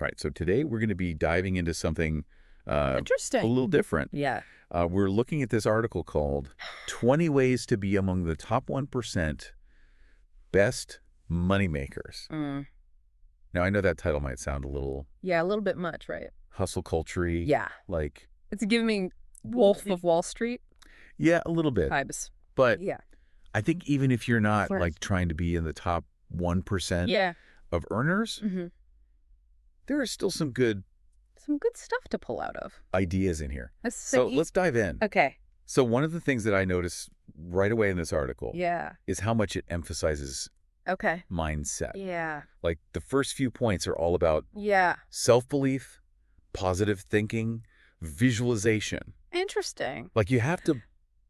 Right. So today we're going to be diving into something a Interesting. little different. Yeah. We're looking at this article called 20 Ways to Be Among the Top 1% Best Moneymakers. Mm. Now, I know that title might sound a little Yeah, a little bit much, right? hustle culture-y. Yeah. Like, It's giving me Wolf of Wall Street yeah, a little bit. vibes. But Yeah. I think even if you're not course. like trying to be in the top 1% Yeah. of earners, Mm-hmm. there are still some good Some good stuff to pull out of. ideas in here. So Let's dive in. Okay. So one of the things that I noticed right away in this article Yeah. is how much it emphasizes Okay. mindset. Yeah. Like the first few points are all about Yeah. self-belief, positive thinking, visualization. Interesting. Like you have to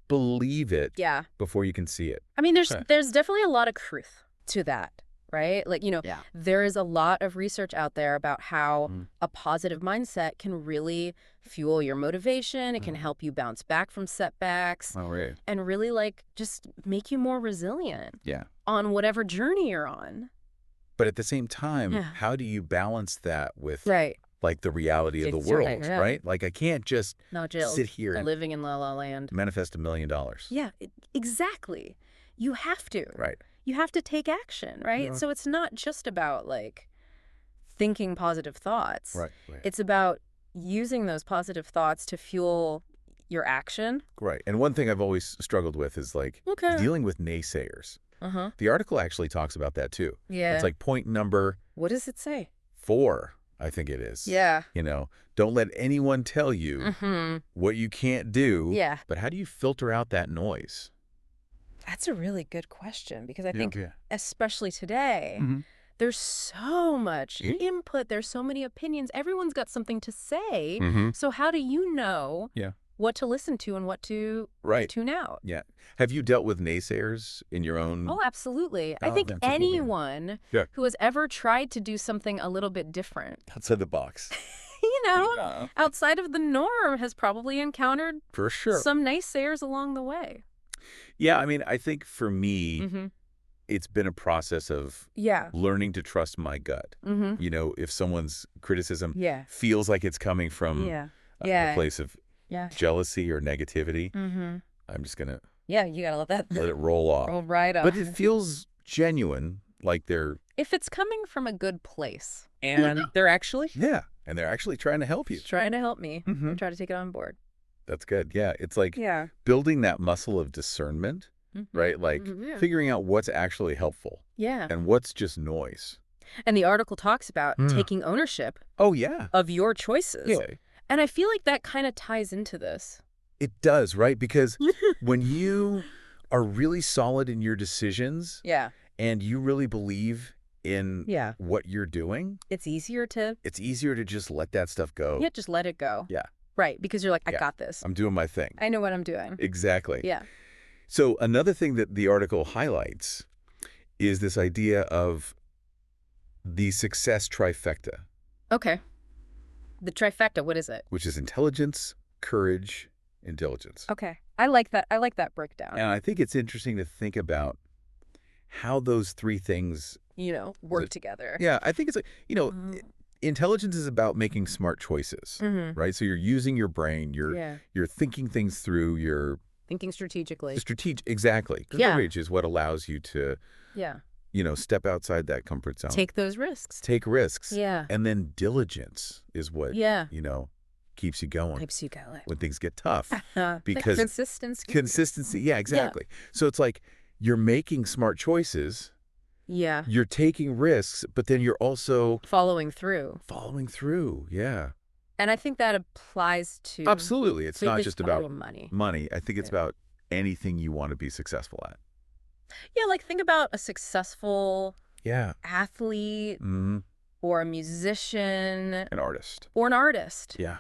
believe it Yeah. before you can see it. I mean, there's Okay. there's definitely a lot of truth to that, right? Like, Yeah. there is a lot of research out there about how Mm. a positive mindset can really fuel your motivation. It can help you bounce back from setbacks Oh, right. and really like just make you more resilient Yeah. on whatever journey you're on. But at the same time, Yeah. how do you balance that with Right. like the reality of the It's world, right, yeah. right? Like I can't just No, Jill. sit here and Living in La La Land. manifest $1 million. Yeah, exactly. You have to. Right. You have to take action, right? Yeah. So it's not just about like thinking positive thoughts. Right. It's about using those positive thoughts to fuel your action. Right. And one thing I've always struggled with is like Okay. dealing with naysayers. Uh-huh. The article actually talks about that too. Yeah. It's like point number What does it say? 4, I think it is. Yeah. Don't let anyone tell you Mm-hmm. what you can't do. Yeah. But how do you filter out that noise? That's a really good question because I Yeah. think, Yeah. especially today, there's so much Yeah. input. There's so many opinions. Everyone's got something to say. Mm-hmm. So how do you know Yeah. what to listen to and what to Right. tune out? Yeah. Have you dealt with naysayers in your own? Oh, absolutely. I Oh, think that's a good one. anyone Yeah. who has ever tried to do something a little bit different, Outside the box. Yeah. outside of the norm has probably encountered For sure. some naysayers along the way. Yeah. I mean, I think for me, Mm-hmm. it's been a process of Yeah. learning to trust my gut. Mm-hmm. If someone's criticism Yeah. feels like it's coming from Yeah. a Yeah. place of Yeah. jealousy or negativity, Mm-hmm. I'm just going to Yeah, you gotta let that let it roll off. roll right up. But it feels genuine, like they're, If it's coming from a good place and they're actually and they're actually trying to help you. trying to help me, Mhm. I try to take it on board. That's good. Yeah. It's like Yeah. building that muscle of discernment, right? Like Yeah. figuring out what's actually helpful Yeah. and what's just noise. And the article talks about Mm. taking ownership Oh, yeah. of your choices. Yeah. And I feel like that kind of ties into this. It does, right? Because when you are really solid in your decisions Yeah. and you really believe in Yeah. what you're doing, It's easier to it's easier to just let that stuff go. just let it go. Yeah. Right. Because you're like, I Yeah. got this. I'm doing my thing. I know what I'm doing. Exactly. Yeah. So another thing that the article highlights is this idea of the success trifecta, Okay. The trifecta, what is it? which is intelligence, courage, and diligence. Okay. I like that. I like that breakdown. And I think it's interesting to think about how those three things, Work together. yeah, I think it's like, Mhm. intelligence is about making smart choices, Mm-hmm. right? So you're using your brain, Yeah. you're thinking things through, you're Thinking strategically. strategic. Exactly. Yeah. Courage is what allows you to, Yeah. step outside that comfort zone. Take those risks. Take risks. Yeah. And then diligence is what, Yeah. keeps you going Keeps you going. when things get tough. The Because consistency. Consistency. Yeah, exactly. So it's like you're making smart choices, Yeah. you're taking risks, but then you're also Following through. following through. Yeah. And I think that applies to Absolutely. It's not just about money. money. I think it's Yeah. about anything you want to be successful at. Yeah, like think about a successful Yeah. athlete Mm-hmm. or a musician An artist. or an artist. Yeah.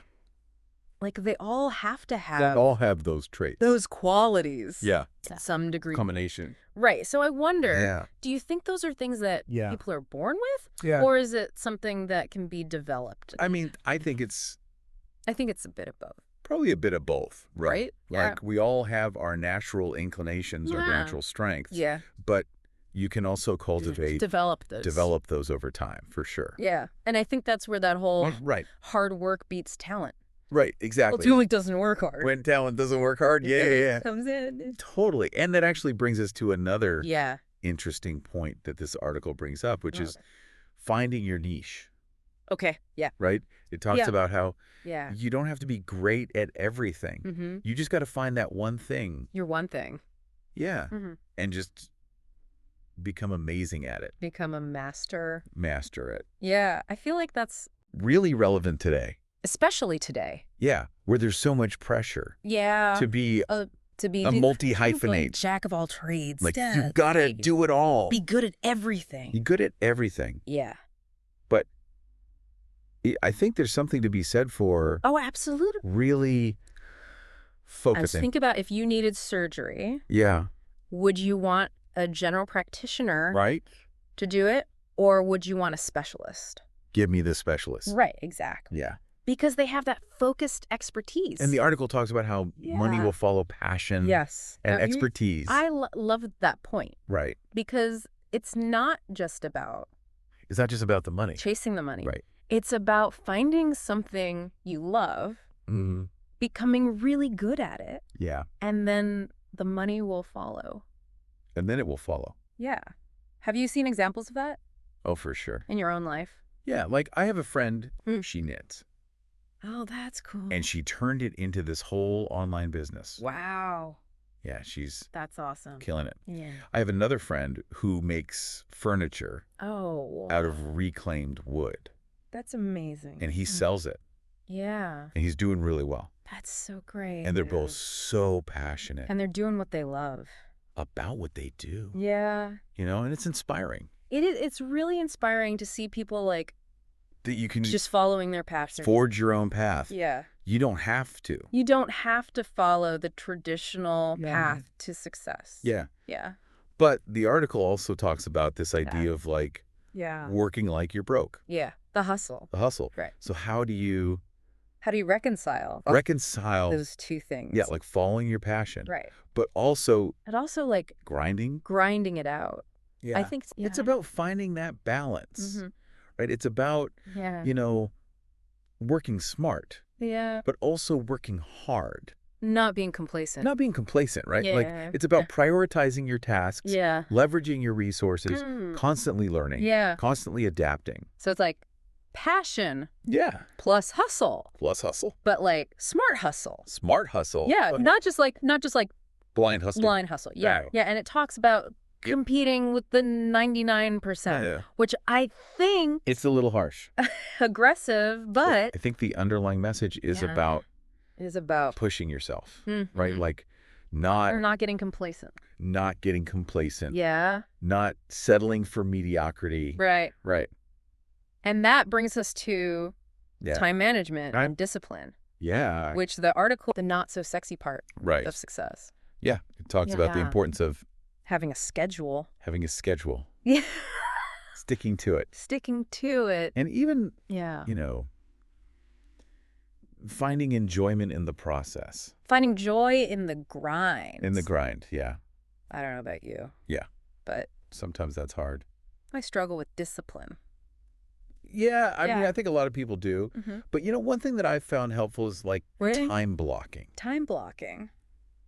Like they all have to That have all have those traits. those qualities Yeah. to some degree. Combination. Right. So I wonder, Yeah. do you think those are things that Yeah. people are born with? Yeah. Or is it something that can be developed? I mean, I think it's I think it's a bit of both. probably a bit of both, right? Right? Yeah. Like we all have our natural inclinations, our Yeah. natural strengths. Yeah. But You can also cultivate, develop those over time, for sure. Yeah. And I think that's where that whole Right. hard work beats talent. Right, Well, exactly. talent doesn't work hard. When talent doesn't work hard, yeah. Comes in. Totally. And that actually brings us to another Yeah. interesting point that this article brings up, which is finding your niche, Okay. Yeah. right? It talks about how Yeah. you don't have to be great at everything. Mm-hmm. You just got to find that one thing. You're one thing. Yeah. Mm-hmm. And just become amazing at it. Become a master. Master it. Yeah. I feel like that's Really relevant today. especially today. Yeah. Where there's so much pressure Yeah. to be a multi-hyphenate. jack of all trades. Like, you got to do it all. Be good at everything. Be good at everything. Yeah. But I think there's something to be said for Oh, absolutely. really And focusing. think about if you needed surgery, Yeah. would you want a general practitioner Right? to do it, or would you want a specialist? Give me the specialist. Right, exactly. Yeah. Because they have that focused expertise. And the article talks about how money will follow passion yes. and Now, expertise. I love that point Right. because it's not just about It's not just about the money. chasing the money. Right. It's about finding something you love, Mm-hmm. becoming really good at it, Yeah. and then the money will follow. And then it will follow. Yeah. Have you seen examples of that Oh, for sure. in your own life? Yeah. Like, I have a friend, she knits. Oh, that's cool. And she turned it into this whole online business. Wow. Yeah, she's That's awesome. killing it. Yeah. I have another friend who makes furniture Oh. out of reclaimed wood. That's amazing. And he sells it. Yeah. And he's doing really well. That's so great. And they're both so passionate And they're doing what they love. about what they do. Yeah. You know, and it's inspiring It is. It's really inspiring to see people like that you can just following their passion. forge your own path. Yeah. You don't have to. You don't have to follow the traditional path to success. Yeah. Yeah. But the article also talks about this idea of like Yeah. working like you're broke, Yeah. The hustle. the hustle. Right. So how do you How do you reconcile reconcile, those two things? yeah, like following your passion, Right. but also And also like grinding? grinding it out. Yeah. I think It's about finding that balance, Mhm. right? It's about, Yeah. you know, working smart, Yeah. but also working hard. Not being complacent. Not being complacent, right? Like, Yeah. it's about prioritizing your tasks, Yeah. leveraging your resources, Mm. constantly learning, Yeah. constantly adapting. So it's like passion Yeah. plus hustle, Plus hustle. but like smart hustle. Smart hustle. Yeah. Oh, Not just like blind hustle. blind hustle. Yeah. Wow. Yeah. And it talks about competing with the 99%, Yeah. which I think It's a little harsh. aggressive, but I think the underlying message is Yeah. about is about pushing yourself, Mhm. right? Like or not not getting complacent. getting complacent, Yeah. not settling for mediocrity. Right. Right. And that brings us to Yeah. time management Time- and discipline, Yeah. which the article, the not so sexy part Right. of success, Yeah. It talks about the Yeah. importance of having a schedule. having a schedule, Yeah. sticking to it, Sticking to it. and even, Yeah. you know, finding enjoyment in the process, Finding joy in the grind. in the grind. Yeah. I don't know about you. Yeah. But Sometimes that's hard. I struggle with discipline. Yeah. I mean, Yeah. I think a lot of people do. Mm-hmm. But, you know, one thing that I've found helpful is like Really? time blocking. Time blocking.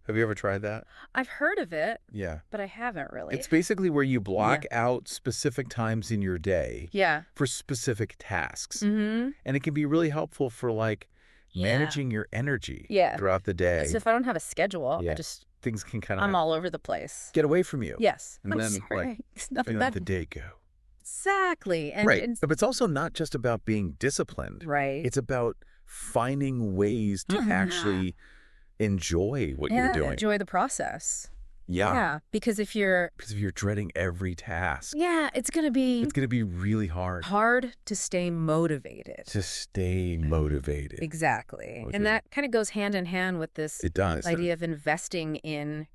Have you ever tried that? I've heard of it, Yeah. but I haven't really. It's basically where you block out specific times in your day Yeah. for specific tasks. Mm-hmm. And it can be really helpful for like Yeah. managing your energy Yeah. throughout the day. So if I don't have a schedule, Yeah. I just, Things can kind I'm of all over the place. get away from you. Yes. And I'm then, sorry. like, It's nothing And bad. let the day go. Exactly. And, Right. and- But it's also not just about being disciplined. right. It's about finding ways to actually enjoy what you're doing. Enjoy the process. Yeah. Yeah. Because if you're, Because if you're dreading every task, it's going to be it's going to be really hard hard to stay motivated. to stay motivated. Exactly. Which And is- that kind of goes hand in hand with this It does. idea of investing in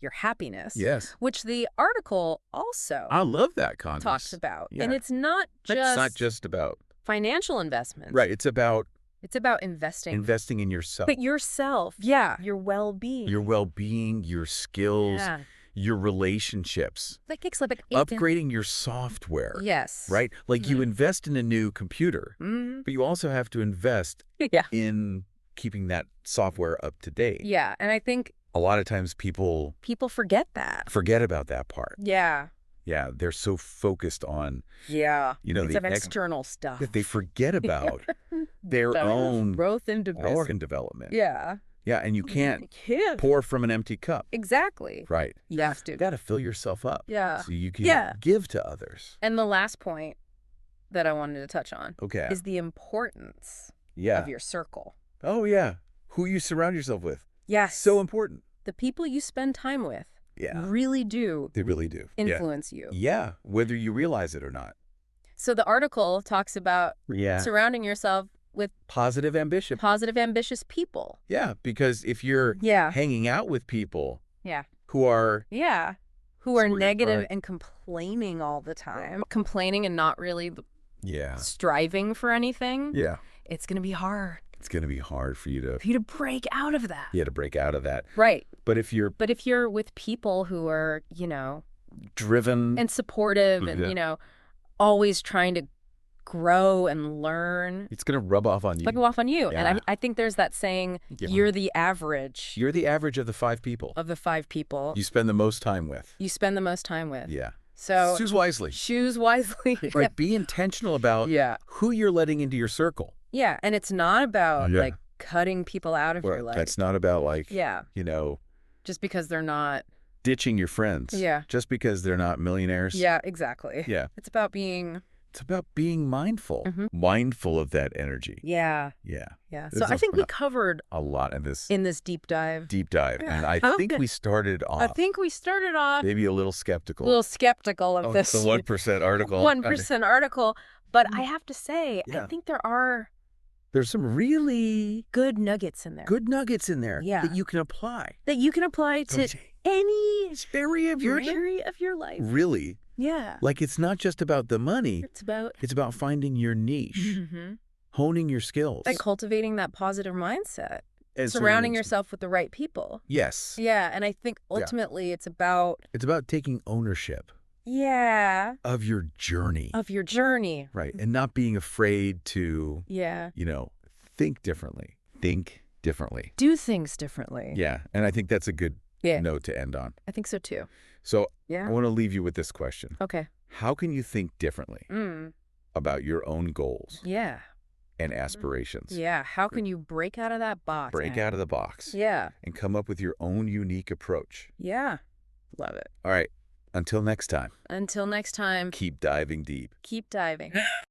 your happiness. Yes. Which the article also I love that concept. talks about. Yeah. And it's not It's not just about, financial investments. right. It's about It's about investing. investing in yourself, But yourself. Yeah. Your well-being. your well-being, your skills, Yeah. your relationships, like upgrading your software, Yes. right? Like you invest in a new computer, Mm-hmm. but you also have to invest Yeah. in keeping that software up to date. Yeah, and I think A lot of times people people forget that. forget about that part. Yeah. Yeah, they're so focused on, Yeah. the It's of external stuff. that they forget about their Better own growth and organ development. Yeah. Yeah, and you can't Yeah. pour from an empty cup. Exactly. Right. You have to. You got to fill yourself up. Yeah. So you can Yeah. give to others. And the last point that I wanted to touch on Okay. is the importance Yeah. of your circle. Oh, yeah. Who you surround yourself with. Yes. So important. The people you spend time with Yeah. really do They really do. influence you. Yeah, whether you realize it or not. So the article talks about Yeah. surrounding yourself with Positive ambition. positive, ambitious people. Yeah, because if you're Yeah. hanging out with people Yeah. who are Yeah. Who are So you're negative right. and complaining all the time. Complaining and not really yeah, striving for anything. yeah, It's going to be hard it's going to be hard for you to break out of that. break out of that. Right. But if you're But if you're with people who are, driven, and supportive Yeah. and, always trying to grow and learn, it's going to rub off on you. it'll go off on you. Yeah. And I think there's that saying, Yeah. you're the average You're the average of the 5 people of the 5 people you spend the most time with. you spend the most time with. Yeah. So Choose wisely. choose wisely. Right. Be intentional about Yeah. who you're letting into your circle. Yeah. And it's not about Yeah. like cutting people out of your Well, life. that's not about like, Yeah. Just because they're not. ditching your friends. Yeah. Just because they're not millionaires. Yeah, exactly. Yeah. It's about being. It's about being mindful. Mhm. Mindful of that energy. Yeah. Yeah. Yeah. There's So I think we a- covered A lot in this in this deep dive. deep dive. And I Oh, think good. we started I off think we started off maybe a little a skeptical. little skeptical of of this the 1% article. 1% article, but I have to say, I Yeah. think there are There's some really good nuggets in there good nuggets in there Yeah. that you can apply. that you can apply to any area of your area of your life. Really. Yeah. Like it's not just about the money. It's about It's about finding your niche, honing your skills. like cultivating that positive mindset, and surrounding yourself with the right people. Yes. Yeah, and I think ultimately it's about It's about taking ownership of your journey. of your journey. Right. And not being afraid to, Yeah. think differently. Think differently. Do things differently. Yeah. And I think that's a good Yeah. note to end on. I think so too. So Yeah. I want to leave you with this question. Okay. How can you think differently Mm. about your own goals Yeah. and aspirations? Yeah. How can you break out of that box? Break man? out of the box Yeah. and come up with your own unique approach. Yeah. Love it. All right. Until next time, Until next time, keep diving deep. keep diving.